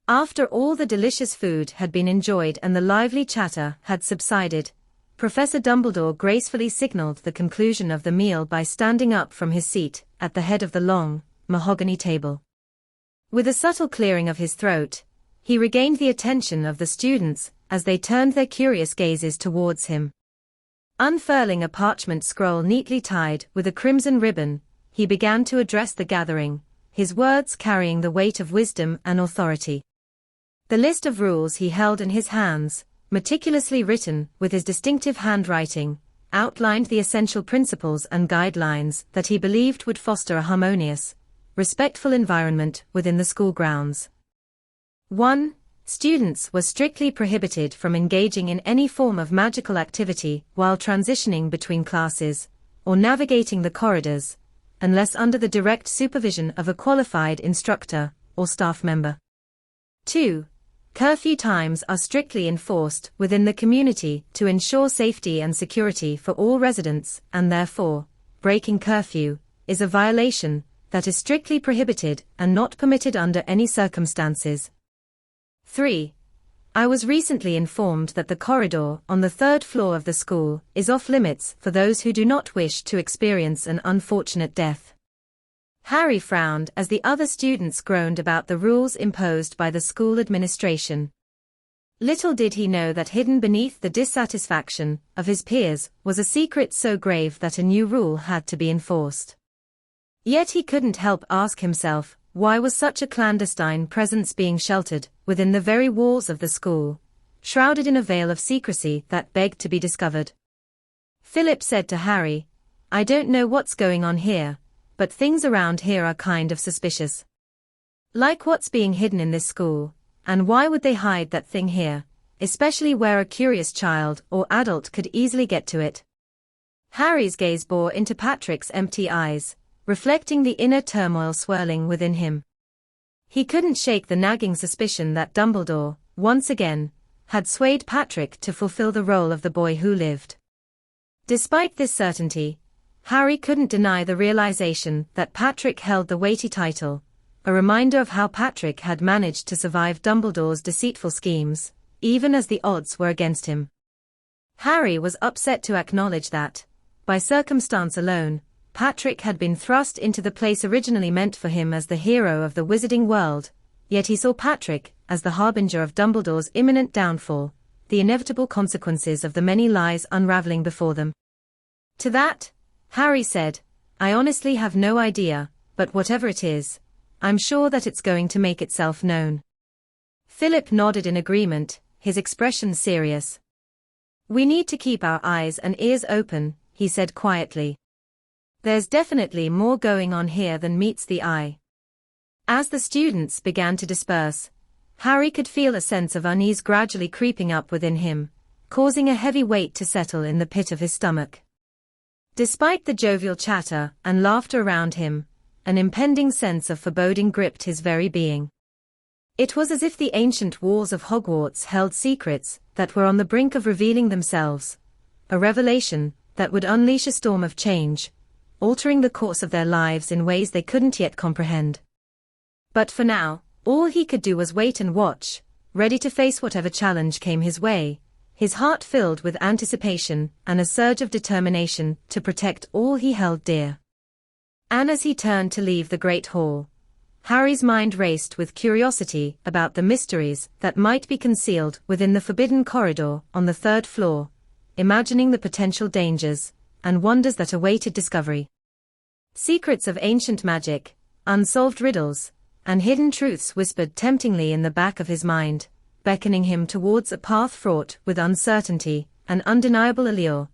After all the delicious food had been enjoyed and the lively chatter had subsided, Professor Dumbledore gracefully signaled the conclusion of the meal by standing up from his seat at the head of the long, mahogany table. With a subtle clearing of his throat, he regained the attention of the students as they turned their curious gazes towards him. Unfurling a parchment scroll neatly tied with a crimson ribbon, he began to address the gathering, his words carrying the weight of wisdom and authority. The list of rules he held in his hands, meticulously written with his distinctive handwriting, outlined the essential principles and guidelines that he believed would foster a harmonious, respectful environment within the school grounds. 1. Students were strictly prohibited from engaging in any form of magical activity while transitioning between classes, or navigating the corridors, unless under the direct supervision of a qualified instructor or staff member. 2. Curfew times are strictly enforced within the community to ensure safety and security for all residents, and therefore, breaking curfew is a violation that is strictly prohibited and not permitted under any circumstances. 3. I was recently informed that the corridor on the 3rd floor of the school is off limits for those who do not wish to experience an unfortunate death. Harry frowned as the other students groaned about the rules imposed by the school administration. Little did he know that hidden beneath the dissatisfaction of his peers was a secret so grave that a new rule had to be enforced. Yet he couldn't help ask himself, why was such a clandestine presence being sheltered within the very walls of the school, shrouded in a veil of secrecy that begged to be discovered? Philip said to Harry, "I don't know what's going on here, but things around here are kind of suspicious. Like what's being hidden in this school, and why would they hide that thing here, especially where a curious child or adult could easily get to it?" Harry's gaze bore into Patrick's empty eyes, reflecting the inner turmoil swirling within him. He couldn't shake the nagging suspicion that Dumbledore, once again, had swayed Patrick to fulfill the role of the boy who lived. Despite this certainty, Harry couldn't deny the realization that Patrick held the weighty title, a reminder of how Patrick had managed to survive Dumbledore's deceitful schemes, even as the odds were against him. Harry was upset to acknowledge that, by circumstance alone, Patrick had been thrust into the place originally meant for him as the hero of the wizarding world, yet he saw Patrick as the harbinger of Dumbledore's imminent downfall, the inevitable consequences of the many lies unraveling before them. To that, Harry said, "I honestly have no idea, but whatever it is, I'm sure that it's going to make itself known." Philip nodded in agreement, his expression serious. "We need to keep our eyes and ears open," he said quietly. "There's definitely more going on here than meets the eye." As the students began to disperse, Harry could feel a sense of unease gradually creeping up within him, causing a heavy weight to settle in the pit of his stomach. Despite the jovial chatter and laughter around him, an impending sense of foreboding gripped his very being. It was as if the ancient walls of Hogwarts held secrets that were on the brink of revealing themselves, a revelation that would unleash a storm of change, altering the course of their lives in ways they couldn't yet comprehend. But for now, all he could do was wait and watch, ready to face whatever challenge came his way, his heart filled with anticipation and a surge of determination to protect all he held dear. And as he turned to leave the Great Hall, Harry's mind raced with curiosity about the mysteries that might be concealed within the forbidden corridor on the 3rd floor, imagining the potential dangers and wonders that awaited discovery. Secrets of ancient magic, unsolved riddles, and hidden truths whispered temptingly in the back of his mind, beckoning him towards a path fraught with uncertainty and undeniable allure.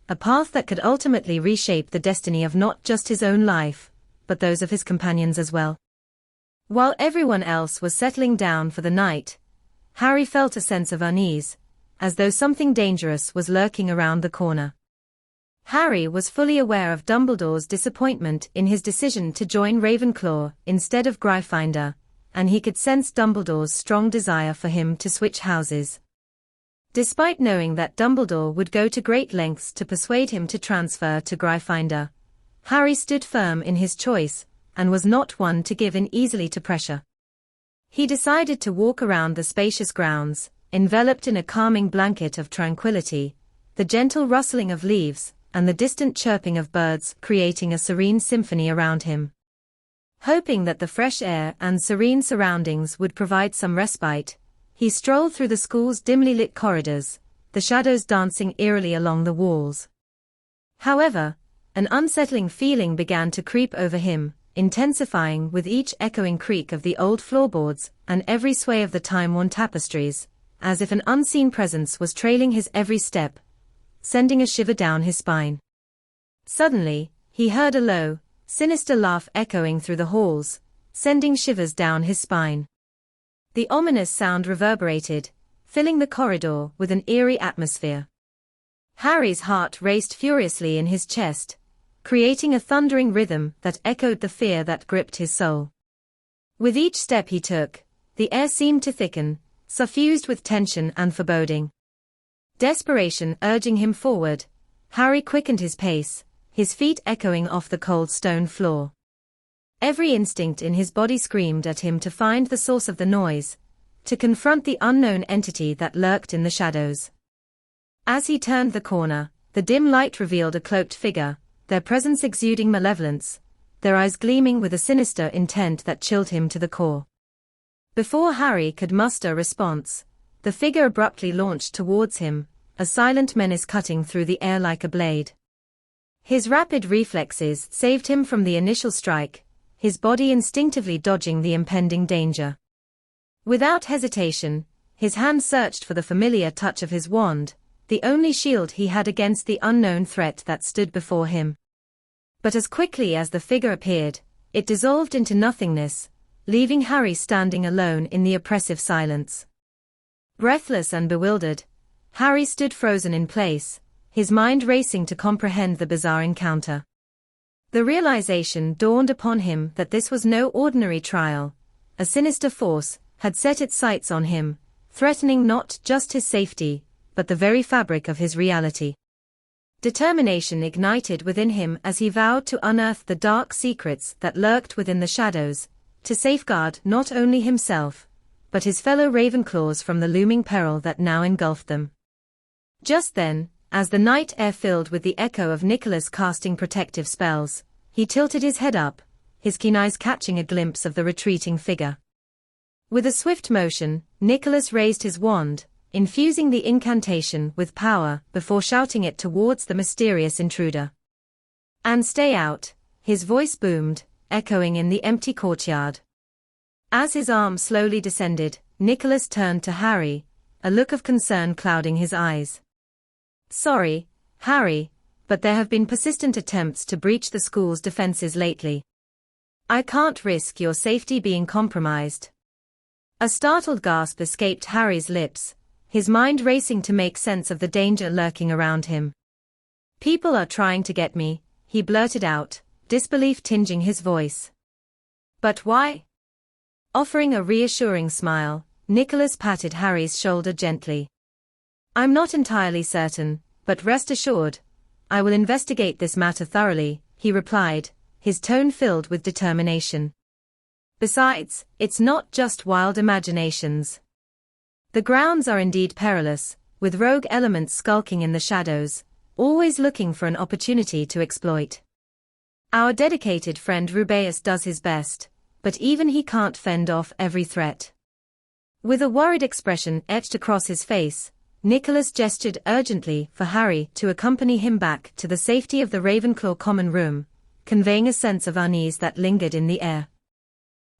A path that could ultimately reshape the destiny of not just his own life, but those of his companions as well. While everyone else was settling down for the night, Harry felt a sense of unease, as though something dangerous was lurking around the corner. Harry was fully aware of Dumbledore's disappointment in his decision to join Ravenclaw instead of Gryffindor, and he could sense Dumbledore's strong desire for him to switch houses. Despite knowing that Dumbledore would go to great lengths to persuade him to transfer to Gryffindor, Harry stood firm in his choice, and was not one to give in easily to pressure. He decided to walk around the spacious grounds, enveloped in a calming blanket of tranquility, the gentle rustling of leaves, and the distant chirping of birds creating a serene symphony around him. Hoping that the fresh air and serene surroundings would provide some respite, he strolled through the school's dimly lit corridors, the shadows dancing eerily along the walls. However, an unsettling feeling began to creep over him, intensifying with each echoing creak of the old floorboards and every sway of the time-worn tapestries, as if an unseen presence was trailing his every step, sending a shiver down his spine. Suddenly, he heard a low, sinister laugh echoing through the halls, sending shivers down his spine. The ominous sound reverberated, filling the corridor with an eerie atmosphere. Harry's heart raced furiously in his chest, creating a thundering rhythm that echoed the fear that gripped his soul. With each step he took, the air seemed to thicken, suffused with tension and foreboding. Desperation urging him forward, Harry quickened his pace, his feet echoing off the cold stone floor. Every instinct in his body screamed at him to find the source of the noise, to confront the unknown entity that lurked in the shadows. As he turned the corner, the dim light revealed a cloaked figure, their presence exuding malevolence, their eyes gleaming with a sinister intent that chilled him to the core. Before Harry could muster a response, the figure abruptly launched towards him, a silent menace cutting through the air like a blade. His rapid reflexes saved him from the initial strike, his body instinctively dodging the impending danger. Without hesitation, his hand searched for the familiar touch of his wand, the only shield he had against the unknown threat that stood before him. But as quickly as the figure appeared, it dissolved into nothingness, leaving Harry standing alone in the oppressive silence. Breathless and bewildered, Harry stood frozen in place, his mind racing to comprehend the bizarre encounter. The realization dawned upon him that this was no ordinary trial. A sinister force had set its sights on him, threatening not just his safety, but the very fabric of his reality. Determination ignited within him as he vowed to unearth the dark secrets that lurked within the shadows, to safeguard not only himself, but his fellow Ravenclaws from the looming peril that now engulfed them. Just then, as the night air filled with the echo of Nicholas casting protective spells, he tilted his head up, his keen eyes catching a glimpse of the retreating figure. With a swift motion, Nicholas raised his wand, infusing the incantation with power before shouting it towards the mysterious intruder. "And stay out," his voice boomed, echoing in the empty courtyard. As his arm slowly descended, Nicholas turned to Harry, a look of concern clouding his eyes. "Sorry, Harry, but there have been persistent attempts to breach the school's defenses lately. I can't risk your safety being compromised." A startled gasp escaped Harry's lips, his mind racing to make sense of the danger lurking around him. "People are trying to get me," he blurted out, disbelief tinging his voice. "But why?" Offering a reassuring smile, Nicholas patted Harry's shoulder gently. "I'm not entirely certain, but rest assured, I will investigate this matter thoroughly," he replied, his tone filled with determination. "Besides, it's not just wild imaginations. The grounds are indeed perilous, with rogue elements skulking in the shadows, always looking for an opportunity to exploit. Our dedicated friend Rubeus does his best, but even he can't fend off every threat." With a worried expression etched across his face, Nicholas gestured urgently for Harry to accompany him back to the safety of the Ravenclaw common room, conveying a sense of unease that lingered in the air.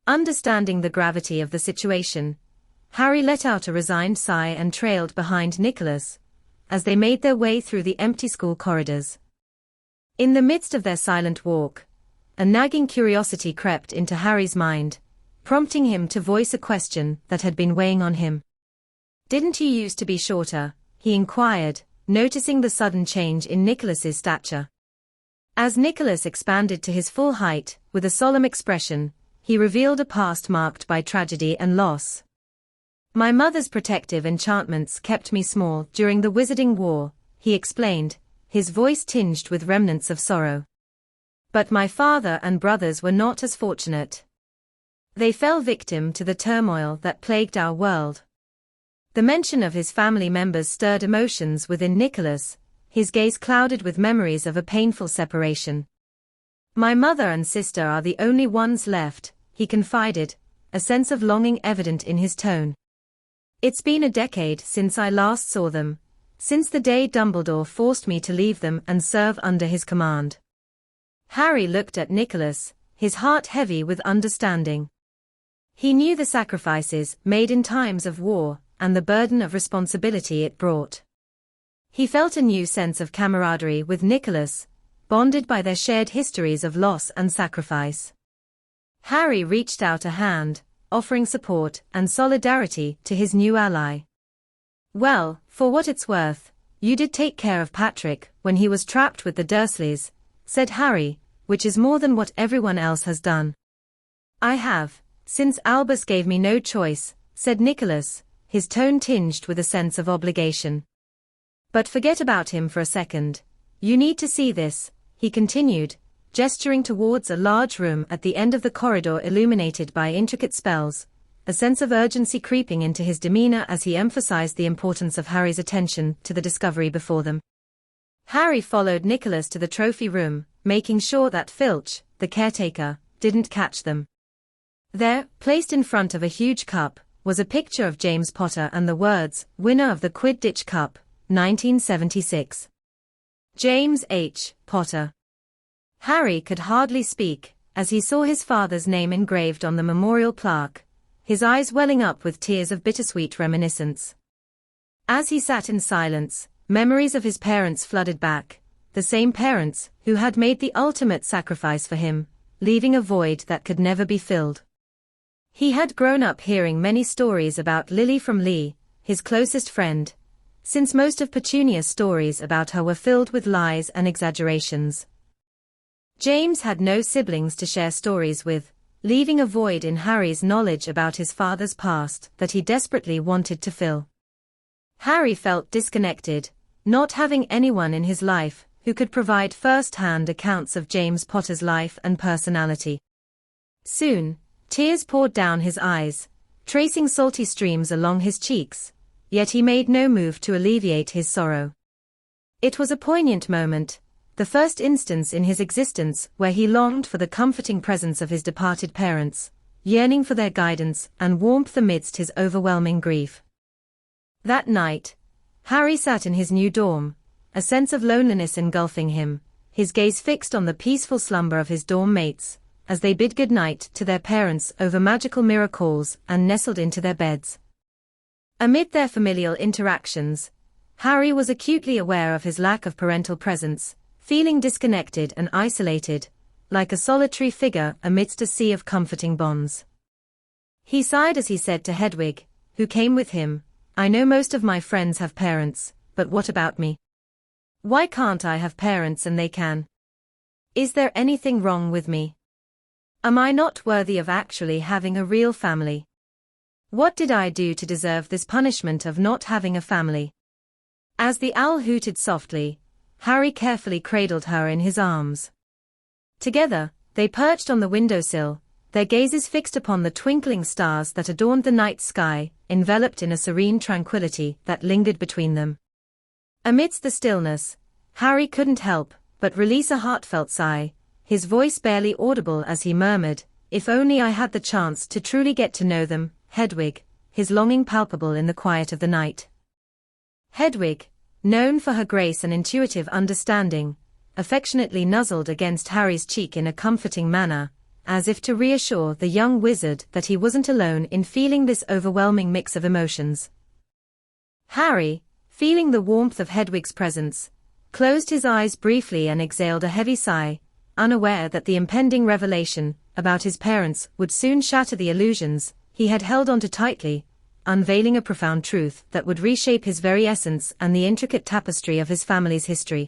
Understanding the gravity of the situation, Harry let out a resigned sigh and trailed behind Nicholas, as they made their way through the empty school corridors. In the midst of their silent walk, a nagging curiosity crept into Harry's mind, prompting him to voice a question that had been weighing on him. "Didn't you used to be shorter?" he inquired, noticing the sudden change in Nicholas's stature. As Nicholas expanded to his full height, with a solemn expression, he revealed a past marked by tragedy and loss. "My mother's protective enchantments kept me small during the Wizarding War," he explained, his voice tinged with remnants of sorrow. "But my father and brothers were not as fortunate. They fell victim to the turmoil that plagued our world. The mention of his family members stirred emotions within Nicholas, his gaze clouded with memories of a painful separation. My mother and sister are the only ones left, he confided, a sense of longing evident in his tone. It's been a decade since I last saw them, since the day Dumbledore forced me to leave them and serve under his command. Harry looked at Nicholas, his heart heavy with understanding. He knew the sacrifices made in times of war, and the burden of responsibility it brought. He felt a new sense of camaraderie with Nicholas, bonded by their shared histories of loss and sacrifice. Harry reached out a hand, offering support and solidarity to his new ally. Well, for what it's worth, you did take care of Patrick when he was trapped with the Dursleys, said Harry, which is more than what everyone else has done. I have, since Albus gave me no choice, said Nicholas, his tone tinged with a sense of obligation. But forget about him for a second. You need to see this, he continued, gesturing towards a large room at the end of the corridor illuminated by intricate spells, a sense of urgency creeping into his demeanor as he emphasized the importance of Harry's attention to the discovery before them. Harry followed Nicholas to the trophy room, making sure that Filch, the caretaker, didn't catch them. There, placed in front of a huge cup, was a picture of James Potter and the words, "Winner of the Quidditch Cup, 1976. James H. Potter." Harry could hardly speak, as he saw his father's name engraved on the memorial plaque, his eyes welling up with tears of bittersweet reminiscence. As he sat in silence, memories of his parents flooded back, the same parents who had made the ultimate sacrifice for him, leaving a void that could never be filled. He had grown up hearing many stories about Lily from Lee, his closest friend, since most of Petunia's stories about her were filled with lies and exaggerations. James had no siblings to share stories with, leaving a void in Harry's knowledge about his father's past that he desperately wanted to fill. Harry felt disconnected, not having anyone in his life who could provide first-hand accounts of James Potter's life and personality. Soon, tears poured down his eyes, tracing salty streams along his cheeks, yet he made no move to alleviate his sorrow. It was a poignant moment, the first instance in his existence where he longed for the comforting presence of his departed parents, yearning for their guidance and warmth amidst his overwhelming grief. That night, Harry sat in his new dorm, a sense of loneliness engulfing him, his gaze fixed on the peaceful slumber of his dorm mates, as they bid goodnight to their parents over magical mirror calls and nestled into their beds. Amid their familial interactions, Harry was acutely aware of his lack of parental presence, feeling disconnected and isolated, like a solitary figure amidst a sea of comforting bonds. He sighed as he said to Hedwig, who came with him, "I know most of my friends have parents, but what about me? Why can't I have parents and they can? Is there anything wrong with me? Am I not worthy of actually having a real family? What did I do to deserve this punishment of not having a family?" As the owl hooted softly, Harry carefully cradled her in his arms. Together, they perched on the windowsill, their gazes fixed upon the twinkling stars that adorned the night sky, enveloped in a serene tranquility that lingered between them. Amidst the stillness, Harry couldn't help but release a heartfelt sigh, his voice barely audible as he murmured, "If only I had the chance to truly get to know them, Hedwig," his longing palpable in the quiet of the night. Hedwig, known for her grace and intuitive understanding, affectionately nuzzled against Harry's cheek in a comforting manner, as if to reassure the young wizard that he wasn't alone in feeling this overwhelming mix of emotions. Harry, feeling the warmth of Hedwig's presence, closed his eyes briefly and exhaled a heavy sigh, unaware that the impending revelation about his parents would soon shatter the illusions he had held onto tightly, unveiling a profound truth that would reshape his very essence and the intricate tapestry of his family's history.